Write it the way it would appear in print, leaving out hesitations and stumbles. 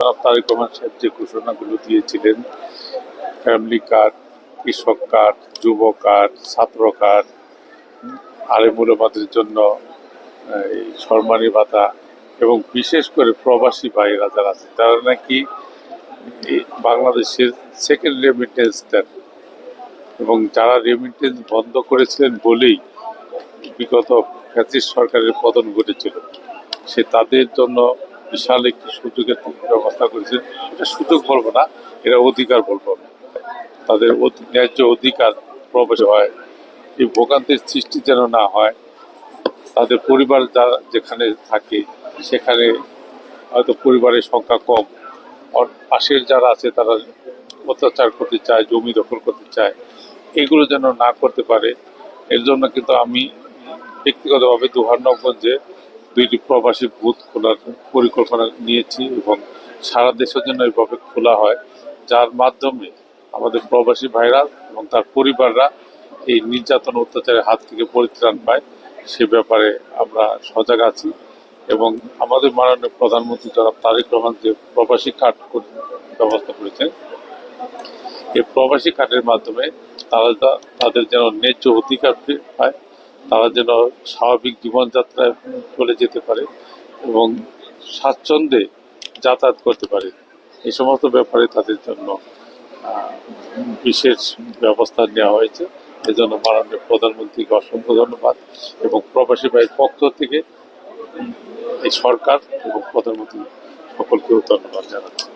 তারেক রহমান সাহেব যে ঘোষণাগুলো দিয়েছিলেন, ফ্যামিলি কার্ড, কৃষক কার্ড, যুব কার্ড, ছাত্র কার্ড, আলেম ওলামাদের জন্য এই সম্মানী ভাতা, এবং বিশেষ করে প্রবাসী ভাইয়েরা যারা আছে তারা নাকি এই বাংলাদেশের সেকেন্ড রেমিটেন্স দেন, এবং যারা রেমিটেন্স বন্ধ করেছিলেন বলেই বিগত ফ্যাসিস্ট সরকারের পতন ঘটেছিল, সে তাদের জন্য বিশাল একটি সুযোগের ব্যবস্থা করেছে। এটা সুযোগ বলবো না, এটা অধিকার বলবো না। তাদের ন্যায্য অধিকার প্রবেশ হয়, এই ভোগান্তির সৃষ্টি যেন না হয়। তাদের পরিবার যারা যেখানে থাকে সেখানে হয়তো পরিবারের সংখ্যা কম, পাশের যারা আছে তারা অত্যাচার করতে চায়, জমি দখল করতে চায়, এগুলো যেন না করতে পারে। এর জন্য কিন্তু আমি ব্যক্তিগতভাবে দুহার্নগঞ্জে 2টি প্রবাসী বুথ খোলার পরিকল্পনা নিয়েছি, এবং সারা দেশের জন্য এইভাবে খোলা হয়, যার মাধ্যমে আমাদের প্রবাসী ভাইরা এবং তার পরিবাররা এই নির্যাতন অত্যাচারের হাত থেকে পরিত্রাণ পায়। সে ব্যাপারে আমরা সজাগ আছি, এবং আমাদের মাননীয় প্রধানমন্ত্রী জনাব তারেক রহমান যে প্রবাসী কার্ড ব্যবস্থা করেছেন, এই প্রবাসী কার্ডের মাধ্যমে তারা তাদের যেন ন্যায্য অধিকার পায়, তারা যেন স্বাভাবিক জীবনযাত্রায় চলে যেতে পারে এবং স্বাচ্ছন্দ্যে যাতায়াত করতে পারে। এই সমস্ত ব্যাপারে তাদের জন্য বিশেষ ব্যবস্থা নেওয়া হয়েছে। এজন্য মাননীয় প্রধানমন্ত্রীকে অসংখ্য ধন্যবাদ, এবং প্রবাসী ভাইয়ের পক্ষ থেকে এই সরকার এবং প্রধানমন্ত্রী সকলকেও ধন্যবাদ জানাচ্ছি।